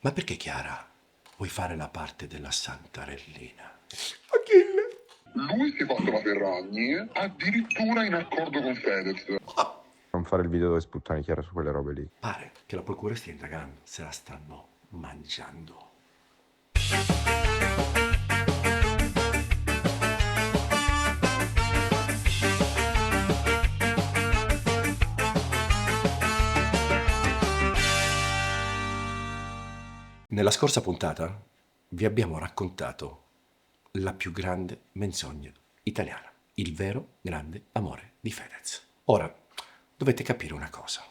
Ma perché Chiara vuoi fare la parte della Santarellina? Achille! Lui si è fatto la Ferragni, addirittura in accordo con Fedez. Non fare il video dove sputtani Chiara su quelle robe lì. Pare che la procura stia indagando, se la stanno mangiando. Nella scorsa puntata vi abbiamo raccontato la più grande menzogna italiana, il vero grande amore di Fedez. Ora, dovete capire una cosa,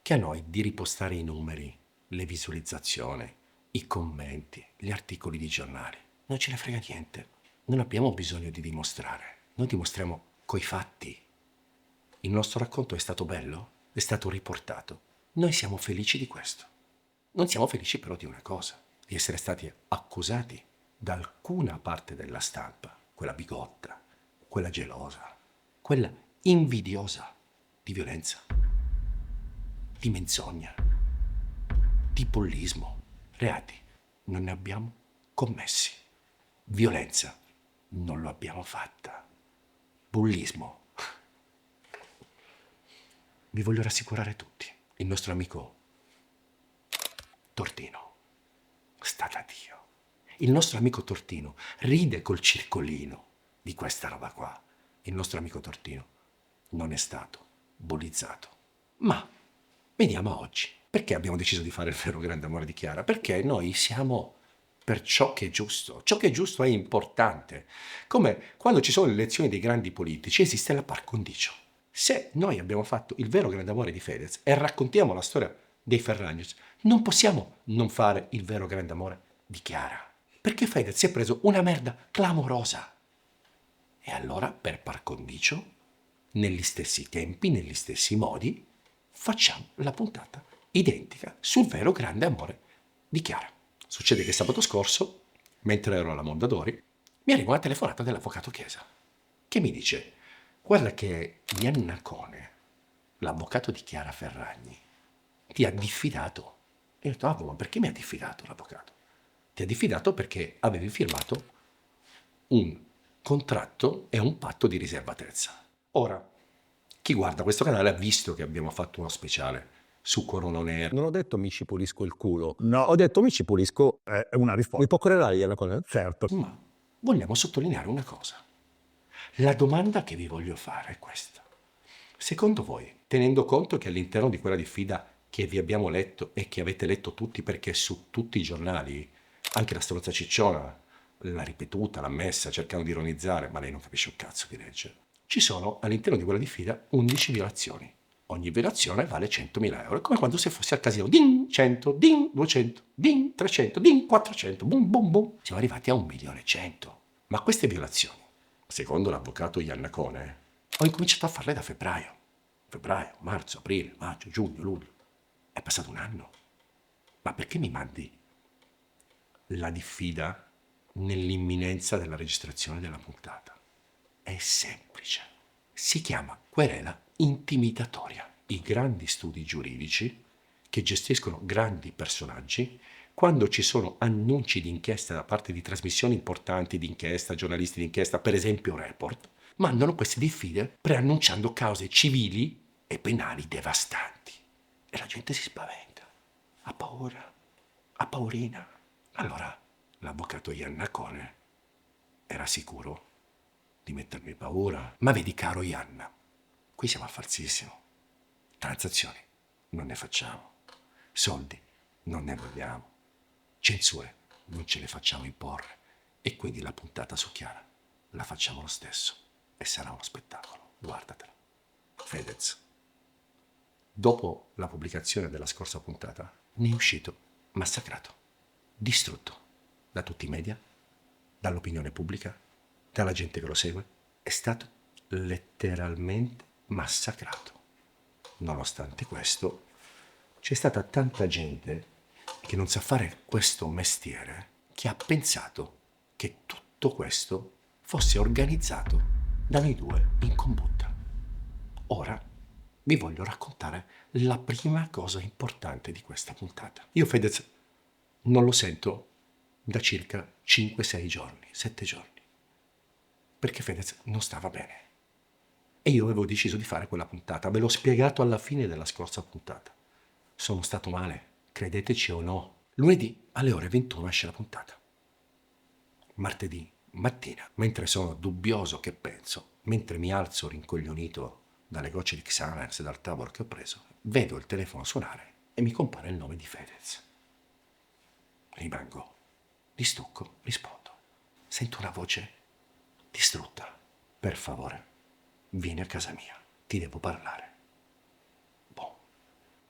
che a noi di ripostare i numeri, le visualizzazioni, i commenti, gli articoli di giornali, non ce ne frega niente. Non abbiamo bisogno di dimostrare, noi dimostriamo coi fatti. Il nostro racconto è stato bello, è stato riportato. Noi siamo felici di questo. Non siamo felici però di una cosa, di essere stati accusati da alcuna parte della stampa, quella bigotta, quella gelosa, quella invidiosa, di violenza, di menzogna, di bullismo. Reati non ne abbiamo commessi. Violenza non lo abbiamo fatta. Bullismo. Vi voglio rassicurare tutti. Il nostro amico Tortino sta da Dio. Il nostro amico Tortino ride col circolino di questa roba qua. Il nostro amico Tortino non è stato bullizzato. Ma veniamo a oggi. Perché abbiamo deciso di fare il vero grande amore di Chiara? Perché noi siamo per ciò che è giusto. Ciò che è giusto è importante. Come quando ci sono le elezioni dei grandi politici esiste la par condicio. Se noi abbiamo fatto il vero grande amore di Fedez e raccontiamo la storia dei Ferragnez, non possiamo non fare il vero grande amore di Chiara. Perché Fedez si è preso una merda clamorosa. E allora, per par condicio, negli stessi tempi, negli stessi modi, facciamo la puntata identica sul vero grande amore di Chiara. Succede che sabato scorso, mentre ero alla Mondadori, mi arriva una telefonata dell'avvocato Chiesa, che mi dice: guarda che Iannacone, l'avvocato di Chiara Ferragni, ti ha diffidato. E io ho detto: ah, ma perché mi ha diffidato l'avvocato? Ti ha diffidato perché avevi firmato un contratto e un patto di riservatezza. Ora, chi guarda questo canale ha visto che abbiamo fatto uno speciale su Corona On Air. Non ho detto mi ci pulisco il culo. No. Ho detto mi ci pulisco è una riforma. Mi può correlare una cosa? Certo. Ma vogliamo sottolineare una cosa. La domanda che vi voglio fare è questa. Secondo voi, tenendo conto che all'interno di quella diffida che vi abbiamo letto e che avete letto tutti perché su tutti i giornali, anche la stronza cicciona l'ha ripetuta, l'ha messa, cercando di ironizzare, ma lei non capisce un cazzo di legge. Ci sono all'interno di quella diffida 11 violazioni. Ogni violazione vale 100.000 euro. È come quando se fossi al casino. Din 100, din 200, din 300, din 400, boom, boom, boom. Siamo arrivati a 1.100.000. Ma queste violazioni, secondo l'avvocato Iannacone, ho incominciato a farle da febbraio. Febbraio, marzo, aprile, maggio, giugno, luglio. È passato un anno. Ma perché mi mandi la diffida nell'imminenza della registrazione della puntata? È semplice. Si chiama querela intimidatoria. I grandi studi giuridici che gestiscono grandi personaggi, quando ci sono annunci di inchiesta da parte di trasmissioni importanti di inchiesta, giornalisti di inchiesta, per esempio Report, mandano queste diffide preannunciando cause civili e penali devastanti. E la gente si spaventa, ha paura, ha paurina. Allora l'avvocato Iannacone era sicuro di mettermi paura. Ma vedi, caro Ianna, qui siamo a falsissimo. Transazioni non ne facciamo. Soldi non ne vogliamo. Censure non ce le facciamo imporre. E quindi la puntata su Chiara la facciamo lo stesso. E sarà uno spettacolo. Guardatela. Fedez. Dopo la pubblicazione della scorsa puntata, ne è uscito massacrato, distrutto da tutti i media, dall'opinione pubblica, dalla gente che lo segue. È stato letteralmente massacrato. Nonostante questo, c'è stata tanta gente che non sa fare questo mestiere che ha pensato che tutto questo fosse organizzato da noi due in combutta. Ora vi voglio raccontare la prima cosa importante di questa puntata. Io, Fedez, Non lo sento da circa 5-6 giorni, 7 giorni, perché Fedez non stava bene. E io avevo deciso di fare quella puntata, ve l'ho spiegato alla fine della scorsa puntata. Sono stato male, credeteci o no. Lunedì alle ore 21 esce la puntata. Martedì mattina, mentre sono dubbioso che penso, mentre mi alzo rincoglionito dalle gocce di Xanax e dal tavolo che ho preso, vedo il telefono suonare e mi compare il nome di Fedez. Rimango di stucco, rispondo. Sento una voce distrutta. Per favore, vieni a casa mia, ti devo parlare. Boh.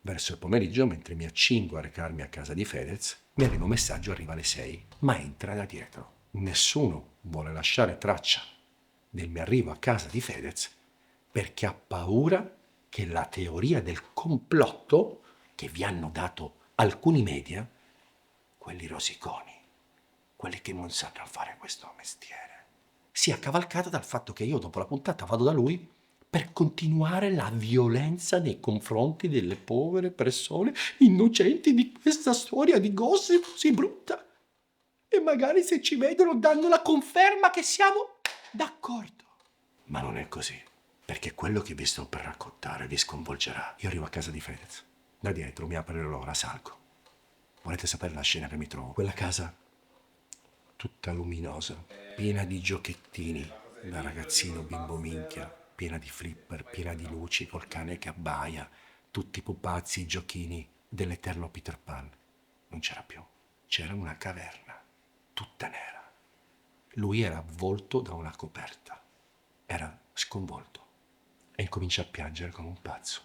Verso il pomeriggio, mentre mi accingo a recarmi a casa di Fedez, mi arriva un messaggio, arriva alle 6, ma entra da dietro. Nessuno vuole lasciare traccia del mio arrivo a casa di Fedez perché ha paura che la teoria del complotto che vi hanno dato alcuni media, quelli rosiconi, quelli che non sanno fare questo mestiere, sia cavalcata dal fatto che io dopo la puntata vado da lui per continuare la violenza nei confronti delle povere persone innocenti di questa storia di gossip così brutta. E magari se ci vedono danno la conferma che siamo d'accordo. Ma non è così, perché quello che vi sto per raccontare vi sconvolgerà. Io arrivo a casa di Fedez, da dietro mi apre l'ora, salgo. Volete sapere la scena che mi trovo? Quella casa tutta luminosa, piena di giochettini, da ragazzino bimbo minchia, piena di flipper, piena di luci, col cane che abbaia, tutti i pupazzi, i giochini dell'eterno Peter Pan. Non c'era più, c'era una caverna, tutta nera. Lui era avvolto da una coperta, era sconvolto e incomincia a piangere come un pazzo.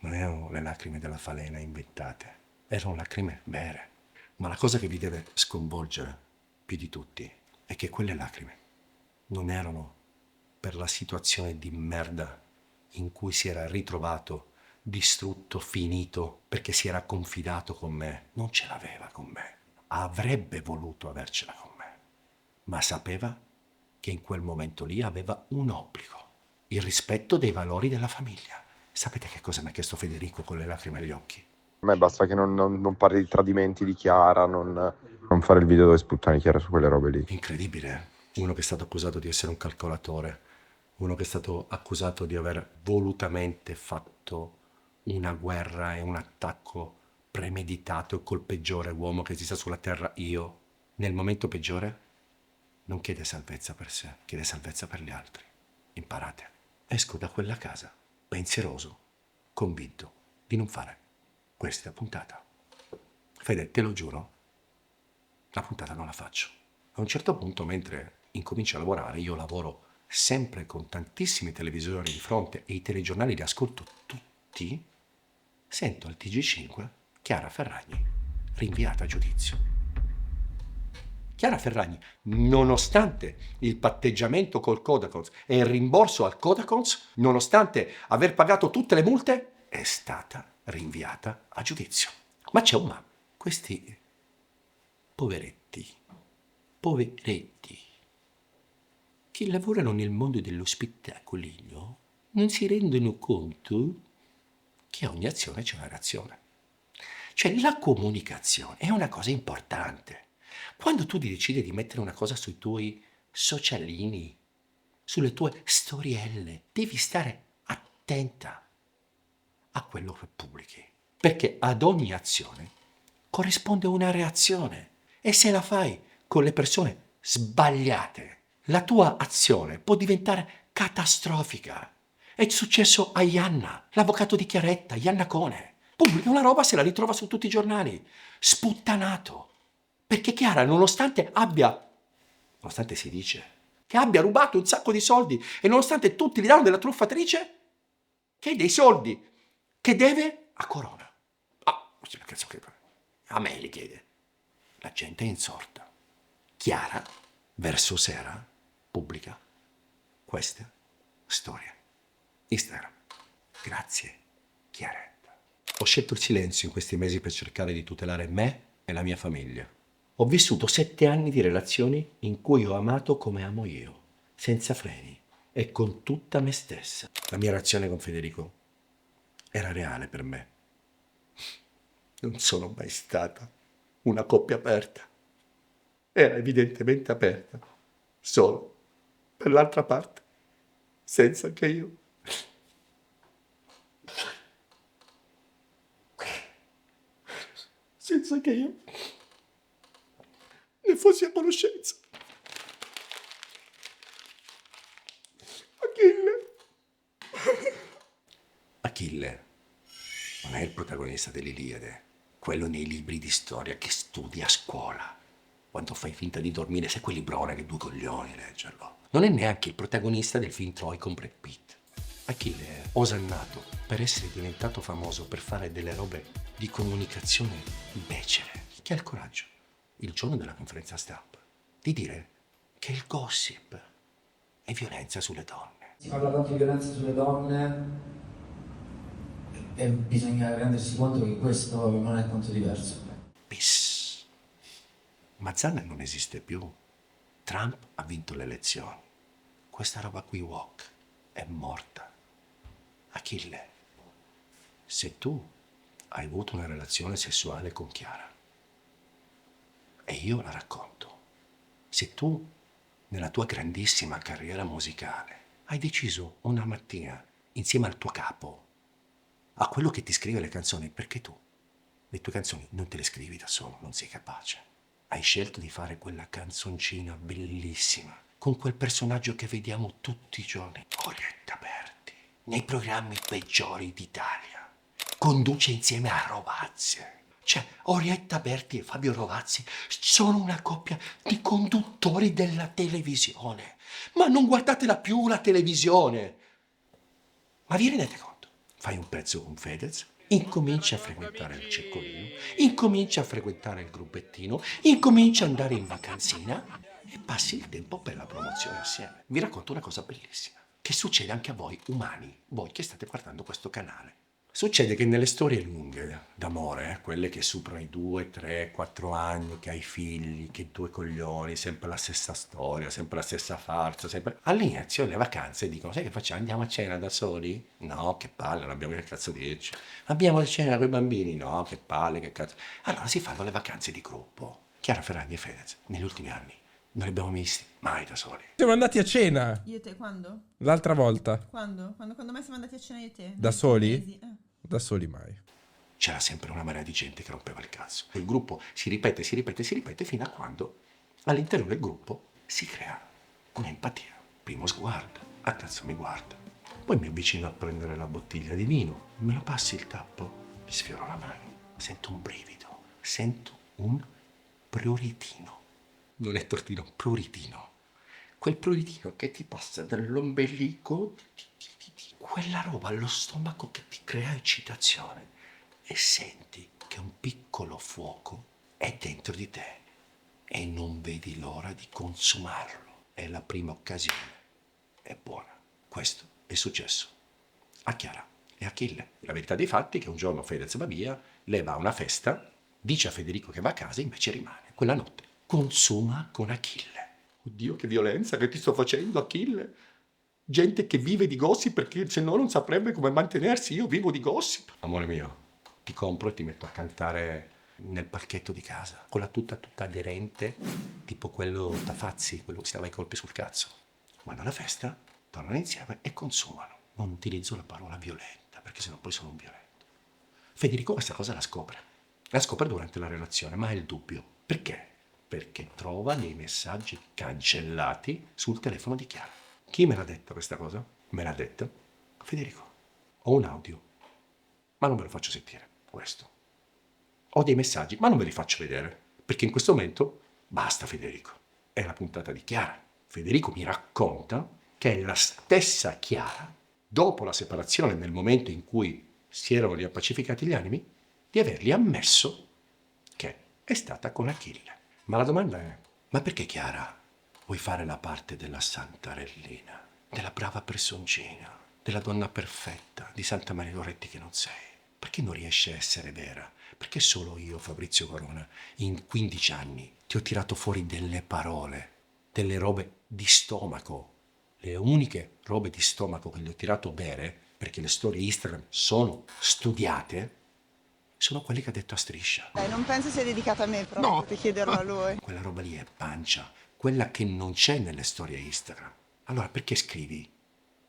Non erano le lacrime della falena inventate, erano lacrime vere. Ma la cosa che vi deve sconvolgere più di tutti è che quelle lacrime non erano per la situazione di merda in cui si era ritrovato, distrutto, finito, perché si era confidato con me. Non ce l'aveva con me. Avrebbe voluto avercela con me, ma sapeva che in quel momento lì aveva un obbligo, il rispetto dei valori della famiglia. Sapete che cosa mi ha chiesto Federico con le lacrime agli occhi? A me basta che non parli di tradimenti di Chiara, non fare il video dove sputtani Chiara su quelle robe lì. Incredibile, eh? Uno che è stato accusato di essere un calcolatore, uno che è stato accusato di aver volutamente fatto una guerra e un attacco premeditato e col peggiore uomo che esista sulla terra, io, nel momento peggiore, non chiede salvezza per sé, chiede salvezza per gli altri. Imparate. Esco da quella casa, pensieroso, convinto di non fare questa puntata. Fede, te lo giuro, la puntata non la faccio. A un certo punto, mentre incomincio a lavorare, io lavoro sempre con tantissimi televisori di fronte e i telegiornali li ascolto tutti, sento al TG5 Chiara Ferragni rinviata a giudizio. Chiara Ferragni, nonostante il patteggiamento col Codacons e il rimborso al Codacons, nonostante aver pagato tutte le multe, è stata rinviata a giudizio. Ma c'è un ma. Questi poveretti, che lavorano nel mondo dello spettacolino, non si rendono conto che a ogni azione c'è una reazione. Cioè la comunicazione è una cosa importante. Quando tu decidi di mettere una cosa sui tuoi socialini, sulle tue storielle, devi stare attenta a quello che pubblichi, perché ad ogni azione corrisponde una reazione e se la fai con le persone sbagliate, la tua azione può diventare catastrofica. È successo a Ianna, l'avvocato di Chiaretta, Ianna Cone. Pubblica una roba, se la ritrova su tutti i giornali. Sputtanato. Perché Chiara, nonostante si dice, che abbia rubato un sacco di soldi e nonostante tutti gli danno della truffatrice, che ha dei soldi che deve a Corona. A me li chiede. La gente è insorta. Chiara, verso sera, pubblica queste storie. Instagram. Grazie, Chiaretta. Ho scelto il silenzio in questi mesi per cercare di tutelare me e la mia famiglia. Ho vissuto 7 anni di relazioni in cui ho amato come amo io, senza freni e con tutta me stessa. La mia relazione con Federico era reale per me. Non sono mai stata una coppia aperta. Era evidentemente aperta, solo per l'altra parte, senza che io... senza che io ne fossi a conoscenza. Achille non è il protagonista dell'Iliade, quello nei libri di storia che studi a scuola. Quando fai finta di dormire, sei quel librone che 2 coglioni leggerlo. Non è neanche il protagonista del film Troy con Brad Pitt. Achille è osannato per essere diventato famoso per fare delle robe di comunicazione becere, che ha il coraggio, il giorno della conferenza stampa, di dire che il gossip è violenza sulle donne. Si parla tanto di violenza sulle donne e bisogna rendersi conto che questo non è tanto diverso. Bis. Mazzanna non esiste più. Trump ha vinto le elezioni. Questa roba qui woke è morta. Achille, se tu hai avuto una relazione sessuale con Chiara e io la racconto, se tu nella tua grandissima carriera musicale hai deciso una mattina insieme al tuo capo, a quello che ti scrive le canzoni, perché tu le tue canzoni non te le scrivi da solo, non sei capace. Hai scelto di fare quella canzoncina bellissima con quel personaggio che vediamo tutti i giorni, Orietta Berti, nei programmi peggiori d'Italia. Conduce insieme a Rovazzi. Cioè, Orietta Berti e Fabio Rovazzi sono una coppia di conduttori della televisione. Ma non guardatela più la televisione! Ma vi rendete conto? Fai un pezzo con Fedez, incominci a frequentare il circolino, incominci a frequentare il gruppettino, incominci ad andare in vacanzina e passi il tempo per la promozione assieme. Vi racconto una cosa bellissima, che succede anche a voi umani, voi che state guardando questo canale. Succede che nelle storie lunghe d'amore, quelle che superano i 2, 3, 4 anni, che hai figli, che 2 coglioni, sempre la stessa storia, sempre la stessa farsa, sempre... All'inizio le vacanze dicono, sai che facciamo? Andiamo a cena da soli? No, che palle, non abbiamo che cazzo dirci. Andiamo a cena con i bambini? No, che palle, che cazzo. Allora si fanno le vacanze di gruppo. Chiara Ferragni e Fedez, negli ultimi anni, non li abbiamo visti mai da soli. Siamo andati a cena Io e te quando? l'altra volta. Quando? Quando mai siamo andati a cena io e te? Da Nei soli? mesi? Da soli mai. C'era sempre una marea di gente che rompeva il cazzo. Il gruppo si ripete fino a quando all'interno del gruppo si crea un'empatia. Primo sguardo, a cazzo mi guarda. Poi mi avvicino a prendere la bottiglia di vino, me la passi il tappo, mi sfioro la mano, sento un brivido, sento un prioritino. Non è tortino, prioritino. Quel prioritino che ti passa dall'ombelico, quella roba allo stomaco che ti crea eccitazione e senti che un piccolo fuoco è dentro di te e non vedi l'ora di consumarlo. È la prima occasione, è buona. Questo è successo a Chiara e Achille. La verità dei fatti è che un giorno Fedez va via, lei va a una festa, dice a Federico che va a casa e invece rimane. Quella notte consuma con Achille. Oddio, che violenza che ti sto facendo, Achille. Gente che vive di gossip perché se no non saprebbe come mantenersi. Io vivo di gossip. Amore mio, ti compro e ti metto a cantare nel parchetto di casa, con la tuta tutta aderente, tipo quello Tafazzi, quello che si dava i colpi sul cazzo. Vanno alla festa, tornano insieme e consumano. Non utilizzo la parola violenta, perché sennò poi sono un violento. Federico questa cosa la scopre. La scopre durante la relazione, ma ha il dubbio. Perché? Perché trova dei messaggi cancellati sul telefono di Chiara. Chi me l'ha detta questa cosa? Me l'ha detta Federico. Ho un audio, ma non ve lo faccio sentire, questo. Ho dei messaggi, ma non ve li faccio vedere, perché in questo momento basta Federico. È la puntata di Chiara. Federico mi racconta che è la stessa Chiara, dopo la separazione, nel momento in cui si erano riappacificati gli animi, di avergli ammesso che è stata con Achille. Ma la domanda è, ma perché Chiara vuoi fare la parte della santarellina, della brava personcina, della donna perfetta, di Santa Maria Goretti che non sei? Perché non riesci a essere vera? Perché solo io, Fabrizio Corona, in 15 anni ti ho tirato fuori delle parole, delle robe di stomaco. Le uniche robe di stomaco che gli ho tirato vere, perché le storie Instagram sono studiate sono quelli che ha detto a Striscia. Dai, non penso sia dedicato a me proprio di chiederlo a lui. Quella roba lì è pancia, quella che non c'è nelle storie Instagram. Allora perché scrivi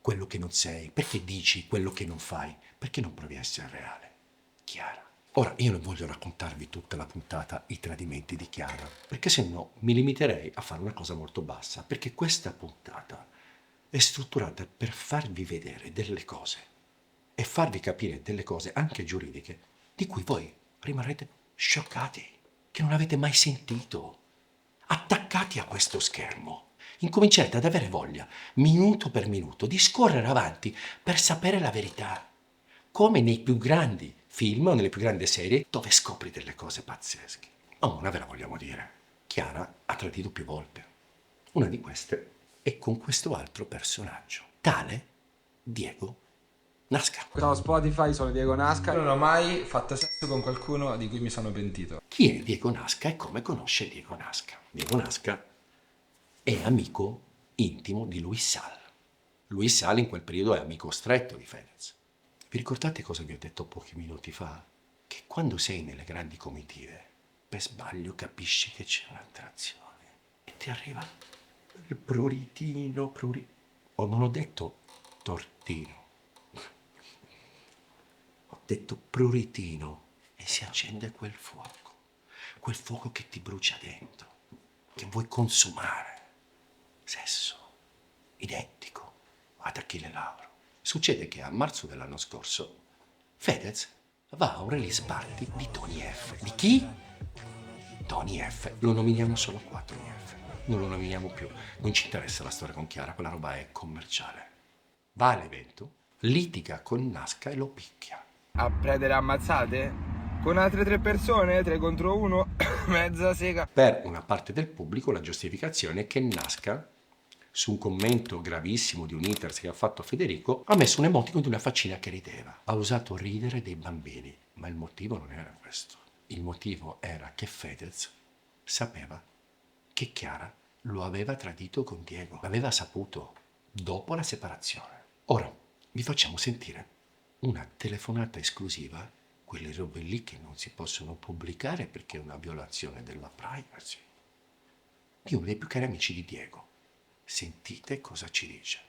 quello che non sei? Perché dici quello che non fai? Perché non provi a essere reale? Chiara. Ora, io non voglio raccontarvi tutta la puntata, i tradimenti di Chiara, perché se no mi limiterei a fare una cosa molto bassa, perché questa puntata è strutturata per farvi vedere delle cose e farvi capire delle cose anche giuridiche di cui voi rimarrete scioccati, che non avete mai sentito, attaccati a questo schermo. Incominciate ad avere voglia, minuto per minuto, di scorrere avanti per sapere la verità, come nei più grandi film o nelle più grandi serie dove scopri delle cose pazzesche. Oh, una ve la vogliamo dire. Chiara ha tradito più volte. Una di queste è con questo altro personaggio, tale Diego Nasca. Ciao Spotify, sono Diego Nasca. Non ho mai fatto sesso con qualcuno di cui mi sono pentito. Chi è Diego Nasca e come conosce Diego Nasca? Diego Nasca è amico intimo di Luis Sal. Luis Sal in quel periodo è amico stretto di Fedez. Vi ricordate cosa vi ho detto pochi minuti fa? Che quando sei nelle grandi comitive, per sbaglio capisci che c'è un'attrazione e ti arriva il pruritino, o non ho detto tortino, ho detto pruritino e si accende quel fuoco che ti brucia dentro, che vuoi consumare. Sesso, identico ad Achille Lauro. Succede che a marzo dell'anno scorso Fedez va a un release party di Tony F. Di chi? Tony F. Lo nominiamo solo qua Tony F. Non lo nominiamo più. Non ci interessa la storia con Chiara, quella roba è commerciale. Va all'evento, litiga con Nasca e lo picchia. A prendere ammazzate? Con altre 3 persone? 3 contro 1? Mezza sega. Per una parte del pubblico la giustificazione è che Nasca, su un commento gravissimo di un haters che ha fatto Federico, ha messo un emoticon di una faccina che rideva. Ha usato ridere dei bambini, ma il motivo non era questo. Il motivo era che Fedez sapeva che Chiara lo aveva tradito con Diego. L'aveva saputo dopo la separazione. Ora vi facciamo sentire una telefonata esclusiva, quelle robe lì che non si possono pubblicare perché è una violazione della privacy, di uno dei più cari amici di Diego. Sentite cosa ci dice.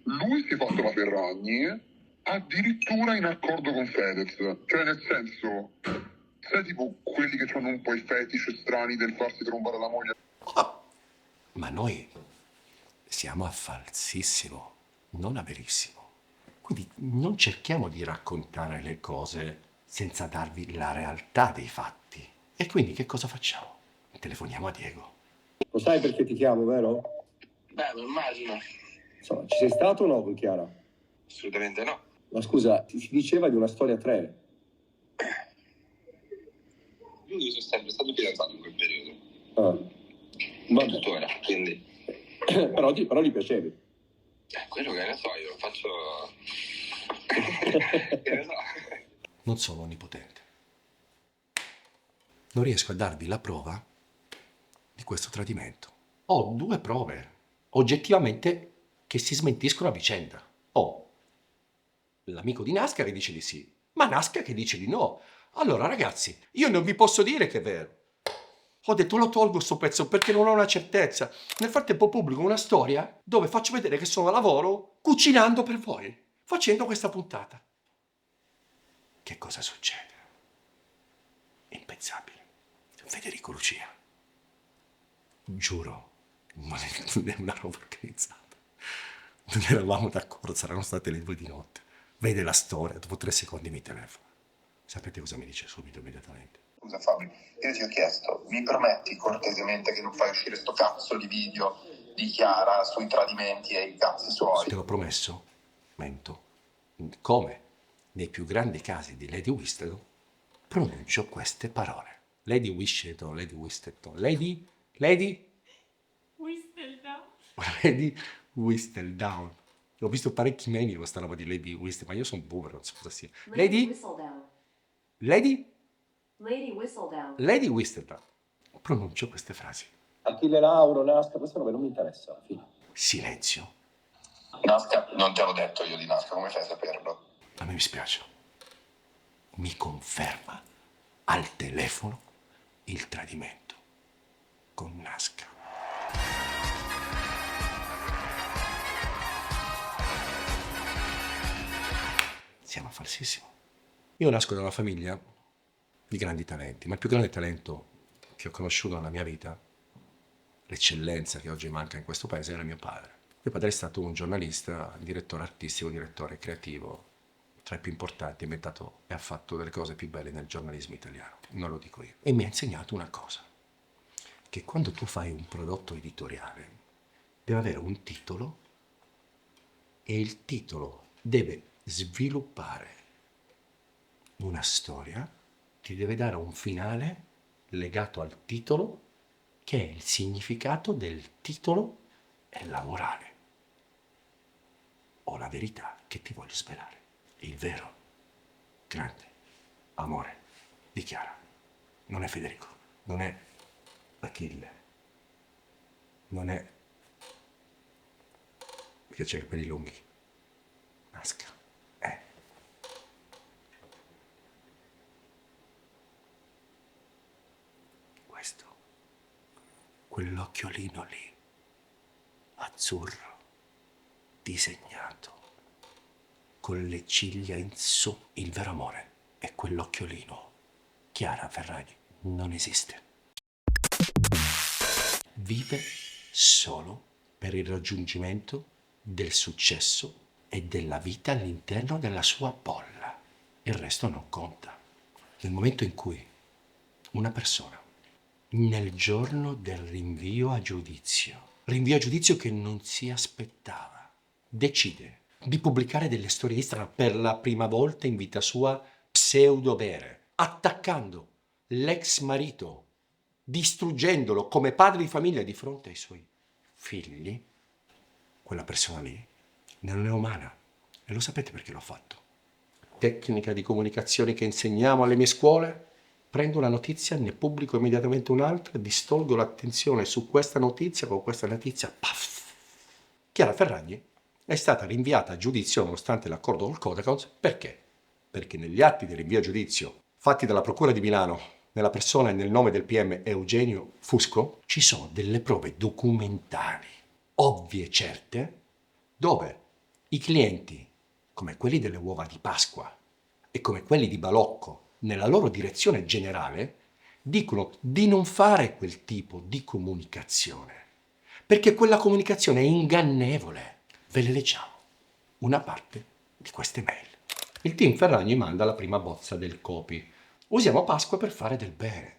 Lui si è fatto la Ferragni addirittura in accordo con Fedez. Cioè, nel senso, sai tipo quelli che hanno un po' i fetish strani del farsi trombare la moglie? Oh, ma noi siamo a falsissimo, non a verissimo. Quindi non cerchiamo di raccontare le cose senza darvi la realtà dei fatti. E quindi che cosa facciamo? Telefoniamo a Diego. Lo sai perché ti chiamo, vero? Beh, lo immagino. Insomma, ci sei stato o no con Chiara? Assolutamente no. Ma scusa, si diceva di una storia a 3. Io sono sempre stato fidanzato in quel periodo. Ah. Vabbè. Tuttora, quindi... però gli piacevi. Quello che ne so, io faccio... che ne so. Non sono onnipotente. Non riesco a darvi la prova di questo tradimento. Ho 2 prove, oggettivamente, che si smentiscono a vicenda. Ho l'amico di Nasca che dice di sì, ma Nasca che dice di no. Allora ragazzi, io non vi posso dire che è vero. Ho detto lo tolgo sto pezzo perché non ho una certezza. Nel frattempo pubblico una storia dove faccio vedere che sono a lavoro cucinando per voi, facendo questa puntata. Che cosa succede? Impensabile. Federico Lucia. Giuro, non è una roba organizzata. Non eravamo d'accordo, saranno state le 2 di notte. Vede la storia, dopo 3 secondi mi telefona. Sapete cosa mi dice subito, immediatamente? Scusa Fabio, io ti ho chiesto, mi permetti cortesemente che non fai uscire sto cazzo di video di Chiara sui tradimenti e i cazzi suoi? Te l'ho promesso, mento. Come nei più grandi casi di Lady Whistledown, pronuncio queste parole. Lady Whistledown, Lady Whistledown, Lady Whistledown. Ho visto parecchi meme di questa roba di Lady Whistledown, ma io sono boomer, non so cosa sia. Lady Whistledown. Pronuncio queste frasi. Achille Lauro, Nasca, questo nome non mi interessa alla fine. Silenzio. Nasca, non te l'ho detto io di Nasca, come fai a saperlo? A me mi spiace. Mi conferma al telefono il tradimento con Nasca. Siamo falsissimo. Io nasco da una famiglia di grandi talenti, ma il più grande talento che ho conosciuto nella mia vita, l'eccellenza che oggi manca in questo paese, era mio padre. Mio padre è stato un giornalista, direttore artistico, direttore creativo, tra i più importanti, ha inventato e ha fatto delle cose più belle nel giornalismo italiano, non lo dico io. E mi ha insegnato una cosa, che quando tu fai un prodotto editoriale, deve avere un titolo e il titolo deve sviluppare una storia, ti deve dare un finale legato al titolo, che è il significato del titolo e la morale o la verità che ti voglio svelare. Il vero grande amore di Chiara non è Federico, non è Achille, non è, mi piace i capelli lunghi, Nasca, è questo, quell'occhiolino lì, azzurro, disegnato, con le ciglia in su. Il vero amore è quell'occhiolino. Chiara Ferragni non esiste. Vive solo per il raggiungimento del successo e della vita all'interno della sua bolla. Il resto non conta. Nel momento in cui una persona, nel giorno del rinvio a giudizio che non si aspettava, decide di pubblicare delle storie Instagram per la prima volta in vita sua pseudo vere, attaccando l'ex marito, distruggendolo come padre di famiglia di fronte ai suoi figli, quella persona lì non è umana. E lo sapete perché l'ho fatto? Tecnica di comunicazione che insegniamo alle mie scuole. Prendo una notizia, ne pubblico immediatamente un'altra, distolgo l'attenzione su questa notizia, con questa notizia, paf! Chiara Ferragni è stata rinviata a giudizio nonostante l'accordo col Codacons. Perché? Perché negli atti di rinvio a giudizio fatti dalla Procura di Milano nella persona e nel nome del PM Eugenio Fusco ci sono delle prove documentali, ovvie e certe, dove i clienti, come quelli delle uova di Pasqua e come quelli di Balocco, nella loro direzione generale, dicono di non fare quel tipo di comunicazione, perché quella comunicazione è ingannevole. Ve le leggiamo una parte di queste mail. Il team Ferragni manda la prima bozza del copy. Usiamo Pasqua per fare del bene.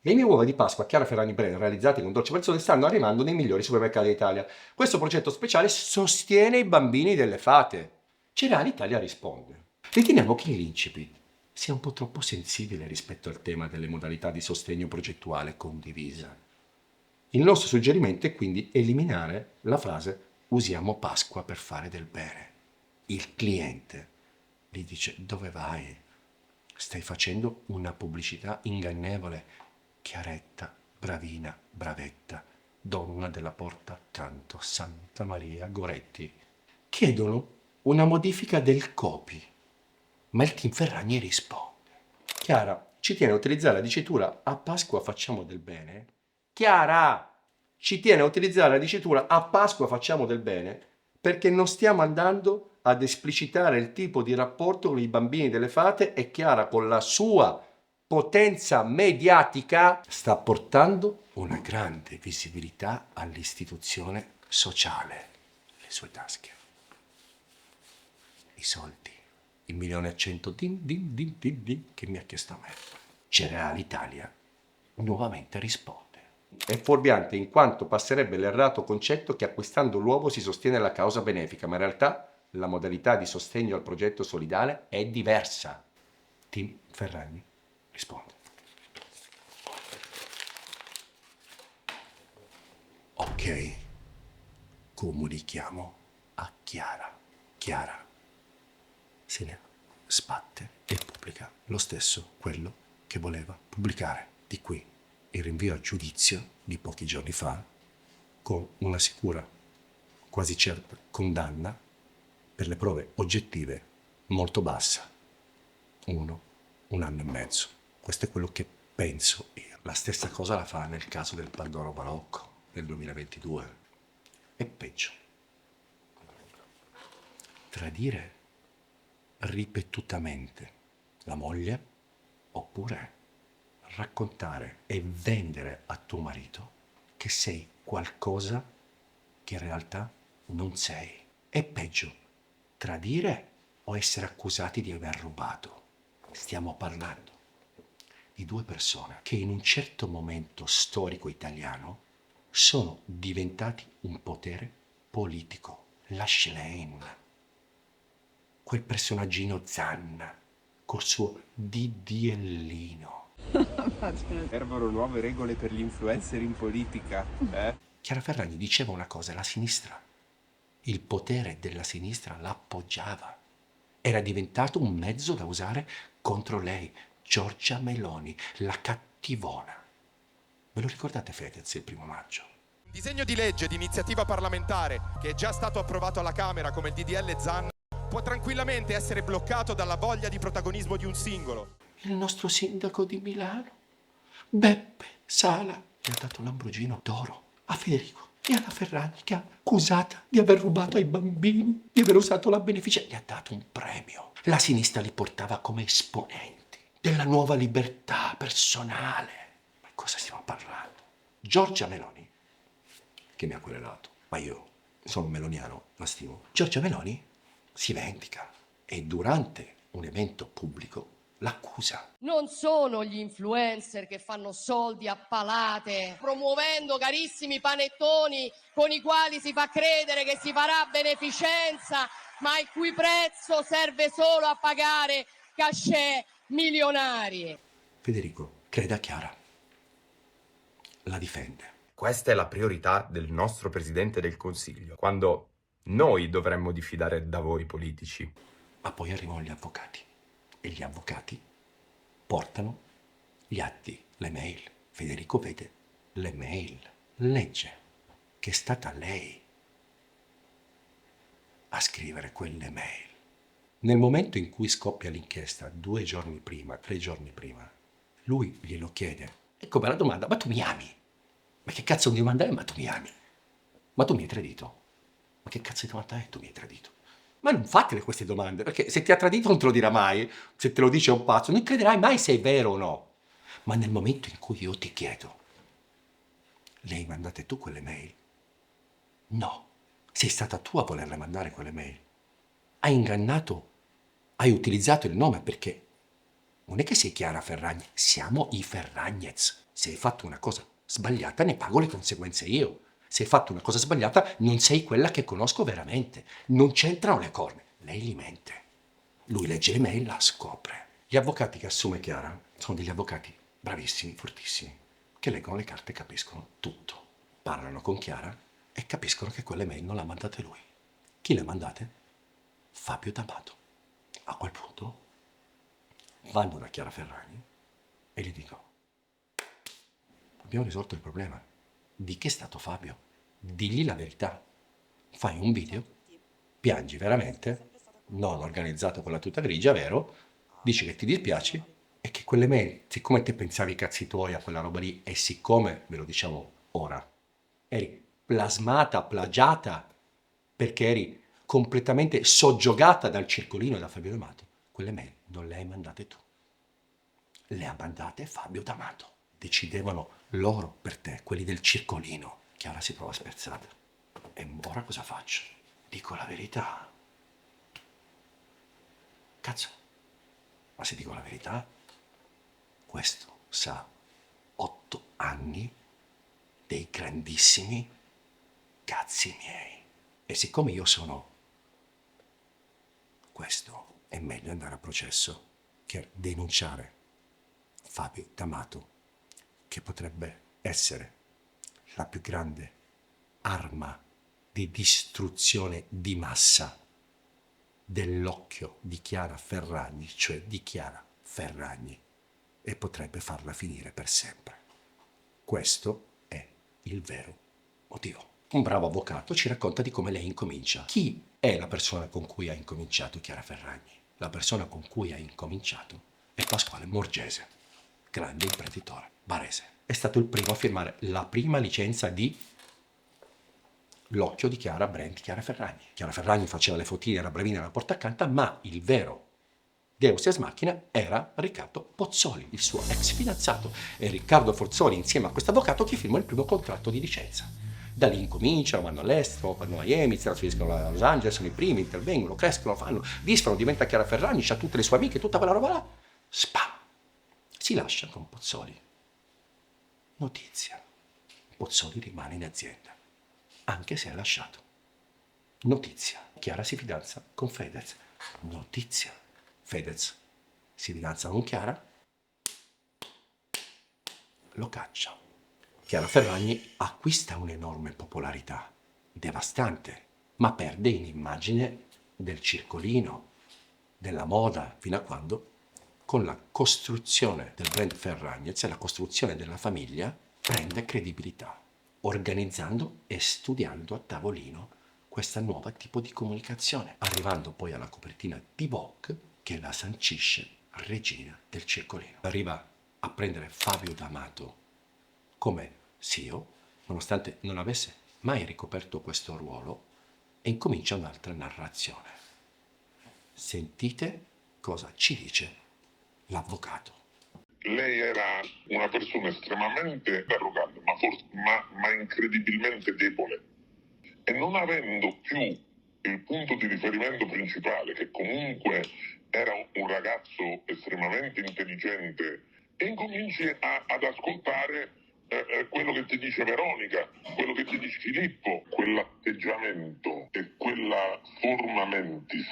Le mie uova di Pasqua Chiara Ferragni Brand, realizzate con dolce persone, stanno arrivando nei migliori supermercati d'Italia. Questo progetto speciale sostiene i bambini delle fate. Cereali Italia risponde. Riteniamo che l'incipit sia un po' troppo sensibile rispetto al tema delle modalità di sostegno progettuale condivisa. Il nostro suggerimento è quindi eliminare la frase usiamo Pasqua per fare del bene. Il cliente gli dice: dove vai? Stai facendo una pubblicità ingannevole. Chiaretta, bravina, bravetta, donna della porta accanto, Santa Maria Goretti. Chiedono una modifica del copy, ma il team Ferragni risponde: Chiara, ci tiene a utilizzare la dicitura a Pasqua facciamo del bene? Chiara, ci tiene a utilizzare la dicitura a Pasqua facciamo del bene perché non stiamo andando ad esplicitare il tipo di rapporto con i bambini delle fate, e Chiara con la sua potenza mediatica sta portando una grande visibilità all'istituzione sociale. Le sue tasche, i soldi, il 1.100.000 din din din din din che mi ha chiesto a me. Cereali Italia nuovamente risponde. È fuorviante in quanto passerebbe l'errato concetto che acquistando l'uovo si sostiene la causa benefica, ma in realtà la modalità di sostegno al progetto solidale è diversa. Team Ferragni risponde. Ok, comunichiamo a Chiara. Chiara se ne sbatte e pubblica lo stesso quello che voleva pubblicare. Di qui il rinvio a giudizio di pochi giorni fa, con una sicura, quasi certa condanna per le prove oggettive molto bassa. 1 anno e mezzo. Questo è quello che penso io. La stessa cosa la fa nel caso del Pandoro Barocco nel 2022. E peggio. Tradire ripetutamente la moglie oppure raccontare e vendere a tuo marito che sei qualcosa che in realtà non sei. E peggio, tradire o essere accusati di aver rubato. Stiamo parlando di due persone che in un certo momento storico italiano sono diventati un potere politico. La Schlein, quel personaggino Zanna, col suo DDLino. Servono nuove regole per gli influencer in politica, Chiara Ferragni diceva una cosa, la sinistra, il potere della sinistra l'appoggiava. Era diventato un mezzo da usare contro lei, Giorgia Meloni, la cattivona. Ve lo ricordate Fedez il 1 maggio? Disegno di legge di iniziativa parlamentare che è già stato approvato alla Camera come il DDL Zan può tranquillamente essere bloccato dalla voglia di protagonismo di un singolo. Il nostro sindaco di Milano, Beppe Sala, gli ha dato un Lamborghini d'oro a Federico e alla Ferragni che ha accusata di aver rubato ai bambini, di aver usato la beneficenza. Gli ha dato un premio. La sinistra li portava come esponenti della nuova libertà personale. Ma cosa stiamo parlando? Giorgia Meloni, che mi ha querelato, ma io sono meloniano, la stimo. Giorgia Meloni si vendica e durante un evento pubblico l'accusa. Non sono gli influencer che fanno soldi a palate, promuovendo carissimi panettoni con i quali si fa credere che si farà beneficenza, ma il cui prezzo serve solo a pagare cachet milionari. Federico creda Chiara, la difende. Questa è la priorità del nostro Presidente del Consiglio, quando noi dovremmo diffidare da voi politici. Ma poi arrivano gli avvocati e gli avvocati portano gli atti, le mail. Federico vede le mail, legge che è stata lei a scrivere quelle mail. Nel momento in cui scoppia l'inchiesta, 2 giorni prima, 3 giorni prima, lui glielo chiede. E come la domanda, ma tu mi ami? Ma che cazzo di domanda è? Ma tu mi ami? Ma tu mi hai tradito? Ma che cazzo di domanda è? Tu mi hai tradito? Ma non fatele queste domande, perché se ti ha tradito non te lo dirà mai, se te lo dice un pazzo, non crederai mai se è vero o no. Ma nel momento in cui io ti chiedo, le hai mandate tu quelle mail? No, sei stata tu a volerle mandare quelle mail. Hai ingannato, hai utilizzato il nome perché non è che sei Chiara Ferragni, siamo i Ferragnez. Se hai fatto una cosa sbagliata ne pago le conseguenze io. Se hai fatto una cosa sbagliata non sei quella che conosco veramente. Non c'entrano le corna. Lei li mente. Lui legge le mail, la scopre. Gli avvocati che assume Chiara sono degli avvocati bravissimi, fortissimi, che leggono le carte e capiscono tutto. Parlano con Chiara e capiscono che quelle mail non le ha mandate lui. Chi le ha mandate? Fabio D'Amato. A quel punto vanno da Chiara Ferragni e gli dicono: abbiamo risolto il problema. Di che è stato Fabio? Digli la verità. Fai un video, piangi veramente, non organizzato con la tuta grigia, vero? Dici che ti dispiaci e che quelle mail, siccome te pensavi i cazzi tuoi a quella roba lì e siccome, ve lo diciamo ora, eri plasmata, plagiata, perché eri completamente soggiogata dal circolino e da Fabio D'Amato, quelle mail non le hai mandate tu. Le ha mandate Fabio D'Amato. Decidevano loro per te, quelli del circolino. Chiara si trova spezzata. E ora cosa faccio? Dico la verità. Cazzo, ma se dico la verità, questo sa 8 anni dei grandissimi cazzi miei. E siccome io sono questo, è meglio andare a processo che denunciare Fabio D'Amato, che potrebbe essere la più grande arma di distruzione di massa dell'occhio di Chiara Ferragni, cioè di Chiara Ferragni, e potrebbe farla finire per sempre. Questo è il vero motivo. Un bravo avvocato ci racconta di come lei incomincia. Chi è la persona con cui ha incominciato Chiara Ferragni? La persona con cui ha incominciato è Pasquale Morgese. grande imprenditore barese. È stato il primo a firmare la prima licenza di L'occhio di Chiara, brand Chiara Ferragni. Chiara Ferragni faceva le fotine, era bravina alla porta accanto, ma il vero Deus ex machina era Riccardo Pozzoli, il suo ex fidanzato. E Riccardo Forzoli, insieme a questo avvocato, che firma il primo contratto di licenza. Da lì incominciano, vanno all'estero, vanno a Miami, si trasferiscono a Los Angeles, sono i primi, intervengono, crescono, fanno, disfano, diventa Chiara Ferragni, c'ha tutte le sue amiche, tutta quella roba là. Spam! Si lascia con Pozzoli. Notizia. Pozzoli rimane in azienda, anche se è lasciato. Notizia. Chiara si fidanza con Fedez. Notizia. Fedez si fidanza con Chiara, lo caccia. Chiara Ferragni acquista un'enorme popolarità, devastante, ma perde in immagine del circolino, della moda, fino a quando, con la costruzione del brand Ferragnez e la costruzione della famiglia, prende credibilità, organizzando e studiando a tavolino questa nuova tipo di comunicazione, arrivando poi alla copertina di Vogue che la sancisce regina del circolino. Arriva a prendere Fabio D'Amato come CEO, nonostante non avesse mai ricoperto questo ruolo, e incomincia un'altra narrazione. Sentite cosa ci dice l'avvocato. Lei era una persona estremamente arrogante, ma incredibilmente debole. E non avendo più il punto di riferimento principale, che comunque era un ragazzo estremamente intelligente, e incominci ad ascoltare quello che ti dice Veronica, quello che ti dice Filippo. Quell'atteggiamento e quella forma mentis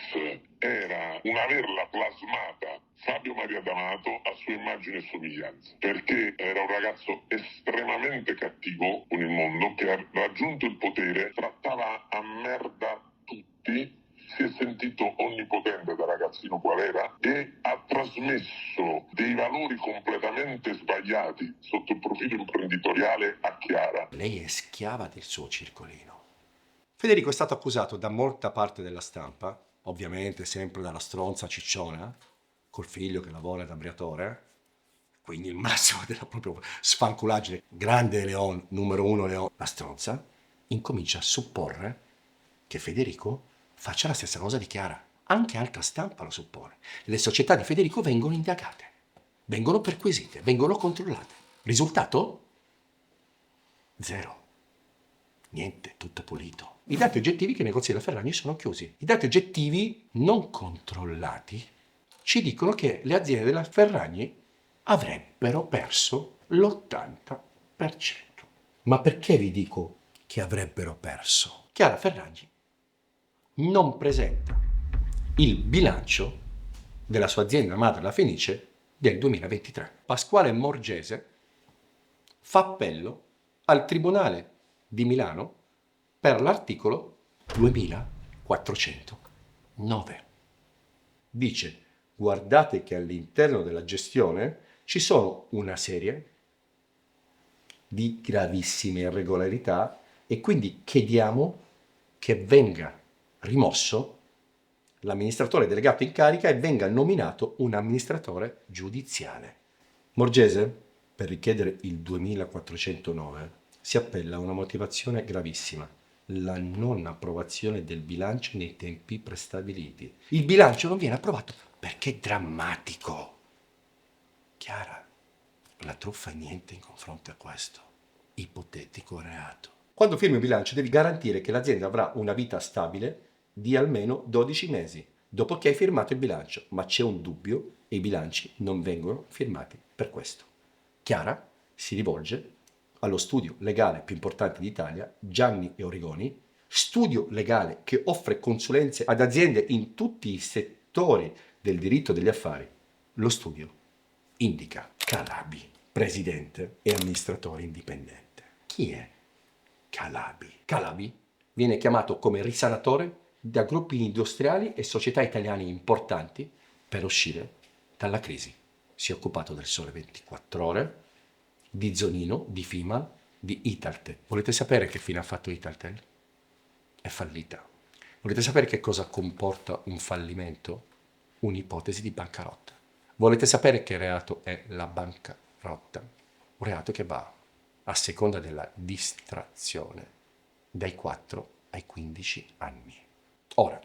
era un averla plasmata Fabio Maria D'Amato a sua immagine e somiglianza, perché era un ragazzo estremamente cattivo con il mondo, che ha raggiunto il potere, trattava a merda tutti, si è sentito onnipotente da ragazzino qual era e ha trasmesso dei valori completamente sbagliati sotto il profilo imprenditoriale a Chiara. Lei è schiava del suo circolino. Federico è stato accusato da molta parte della stampa, ovviamente sempre dalla stronza cicciona, col figlio che lavora da Briatore, quindi il massimo della propria sfanculaggine. Grande Leon, numero uno Leon, la stronza, incomincia a supporre che Federico faccia la stessa cosa di Chiara. Anche altra stampa lo suppone. Le società di Federico vengono indagate, vengono perquisite, vengono controllate. Risultato? Zero. Niente, tutto pulito. I dati oggettivi che i negozi della Ferragni sono chiusi. I dati oggettivi non controllati ci dicono che le aziende della Ferragni avrebbero perso l'80%. Ma perché vi dico che avrebbero perso? Chiara Ferragni non presenta il bilancio della sua azienda madre, la Fenice, del 2023. Pasquale Morgese fa appello al Tribunale di Milano per l'articolo 2409. Dice: guardate che all'interno della gestione ci sono una serie di gravissime irregolarità e quindi chiediamo che venga rimosso l'amministratore delegato in carica e venga nominato un amministratore giudiziale. Morgese, per richiedere il 2409, si appella a una motivazione gravissima: la non approvazione del bilancio nei tempi prestabiliti. Il bilancio non viene approvato perché è drammatico. Chiara, la truffa è niente in confronto a questo ipotetico reato. Quando firmi il bilancio devi garantire che l'azienda avrà una vita stabile di almeno 12 mesi dopo che hai firmato il bilancio, ma c'è un dubbio e i bilanci non vengono firmati per questo. Chiara si rivolge allo studio legale più importante d'Italia, Gianni e Origoni, studio legale che offre consulenze ad aziende in tutti i settori del diritto degli affari. Lo studio indica Calabi, presidente e amministratore indipendente. Chi è Calabi? Calabi viene chiamato come risanatore da gruppi industriali e società italiane importanti per uscire dalla crisi. Si è occupato del Sole 24 Ore, di Zonino, di Fimal, di Italtel. Volete sapere che fine ha fatto Italtel? È fallita. Volete sapere che cosa comporta un fallimento? Un'ipotesi di bancarotta. Volete sapere che reato è la bancarotta? rotta, un reato che va a seconda della distrazione dai 4 ai 15 anni. Ora,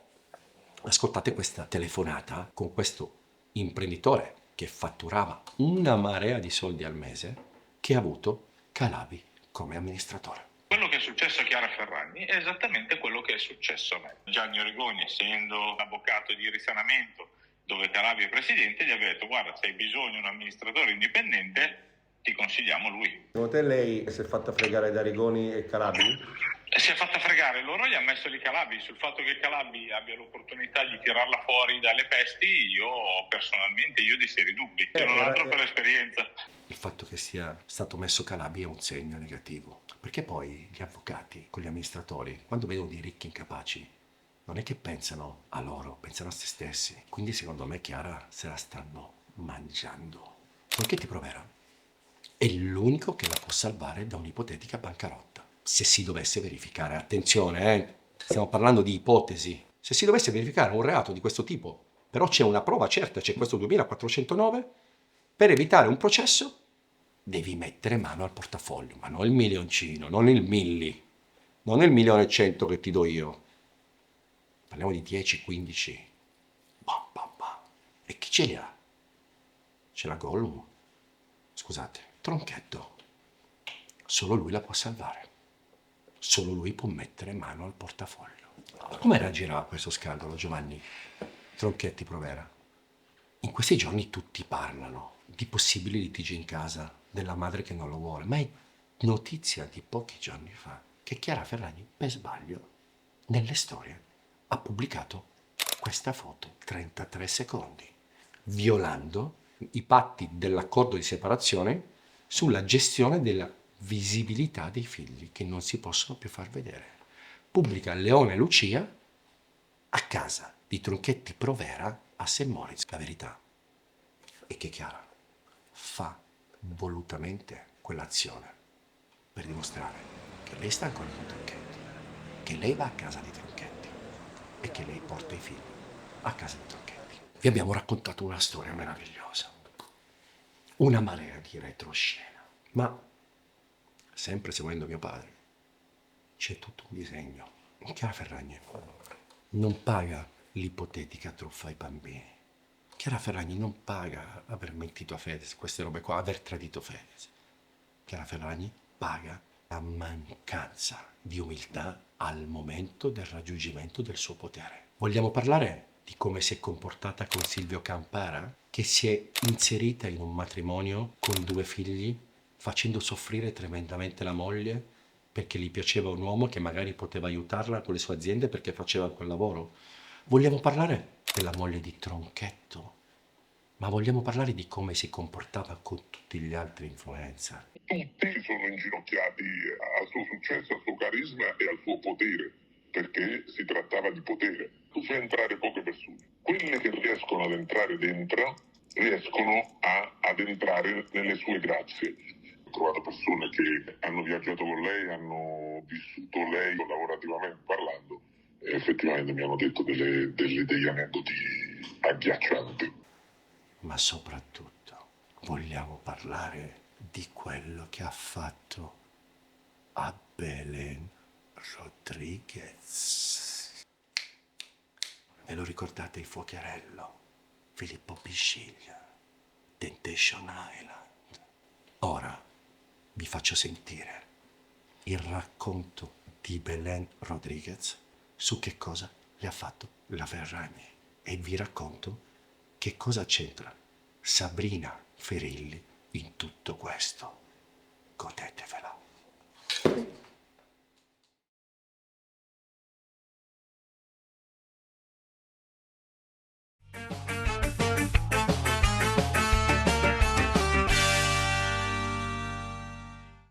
ascoltate questa telefonata con questo imprenditore che fatturava una marea di soldi al mese, che ha avuto Calabi come amministratore. Quello che è successo a Chiara Ferragni è esattamente quello che è successo a me. Gianni Oregoni, essendo avvocato di risanamento, dove Calabi è presidente, gli aveva detto: guarda, se hai bisogno di un amministratore indipendente, ti consigliamo lui. Secondo te lei si è fatta fregare da Rigoni e Calabi? Si è fatta fregare, loro gli ha messo lì Calabi. Sul fatto che Calabi abbia l'opportunità di tirarla fuori dalle pesti, io personalmente ho dei seri dubbi, se non altro per esperienza. Il fatto che sia stato messo Calabi è un segno negativo, perché poi gli avvocati con gli amministratori, quando vedono dei ricchi incapaci, non è che pensano a loro, pensano a se stessi. Quindi secondo me Chiara se la stanno mangiando. Tronchetti Provera è l'unico che la può salvare da un'ipotetica bancarotta. Se si dovesse verificare, attenzione, stiamo parlando di ipotesi, se si dovesse verificare un reato di questo tipo, però c'è una prova certa, c'è questo 2409, per evitare un processo devi mettere mano al portafoglio, ma non il milioncino, non il milli, non il 1.100.000 che ti do io. Parliamo di 10, 15. E chi ce li ha? Ce l'ha Gollum. Scusate, Tronchetto. Solo lui la può salvare. Solo lui può mettere mano al portafoglio. Come reagirà a questo scandalo, Giovanni Tronchetti Provera? In questi giorni tutti parlano di possibili litigi in casa, della madre che non lo vuole, ma è notizia di pochi giorni fa che Chiara Ferragni, per sbaglio, nelle storie, ha pubblicato questa foto, 33 secondi, violando i patti dell'accordo di separazione sulla gestione della visibilità dei figli che non si possono più far vedere. Pubblica Leone Lucia a casa di Tronchetti Provera a St. Moritz. La verità è che Chiara fa volutamente quell'azione per dimostrare che lei sta ancora con Tronchetti, che lei va a casa di Tronchetti e che lei porta i figli a casa di Tronchetti. Vi abbiamo raccontato una storia meravigliosa, una marea di retroscena, ma sempre seguendo mio padre c'è tutto un disegno. Chiara Ferragni non paga l'ipotetica truffa ai bambini. Chiara Ferragni non paga aver mentito a Fedez, queste robe qua, aver tradito Fedez. Chiara Ferragni paga la mancanza di umiltà al momento del raggiungimento del suo potere. Vogliamo parlare di come si è comportata con Silvio Campara, che si è inserita in un matrimonio con 2 figli, facendo soffrire tremendamente la moglie perché gli piaceva un uomo che magari poteva aiutarla con le sue aziende perché faceva quel lavoro. Vogliamo parlare della moglie di Tronchetto, ma vogliamo parlare di come si comportava con tutti gli altri influencer. Tutti sono inginocchiati al suo successo, al suo carisma e al suo potere, perché si trattava di potere. Tu fai entrare poche persone. Quelle che riescono ad entrare dentro, riescono ad entrare nelle sue grazie. Ho trovato persone che hanno viaggiato con lei, hanno vissuto lei lavorativamente parlando, e effettivamente mi hanno detto degli aneddoti agghiaccianti. Ma soprattutto vogliamo parlare di quello che ha fatto a Belen Rodriguez. Ve lo ricordate il Fuocherello? Filippo Bisciglia, Temptation Island. Ora vi faccio sentire il racconto di Belen Rodriguez su che cosa le ha fatto la Ferragni e vi racconto che cosa c'entra Sabrina Ferilli in tutto questo. Godetevela.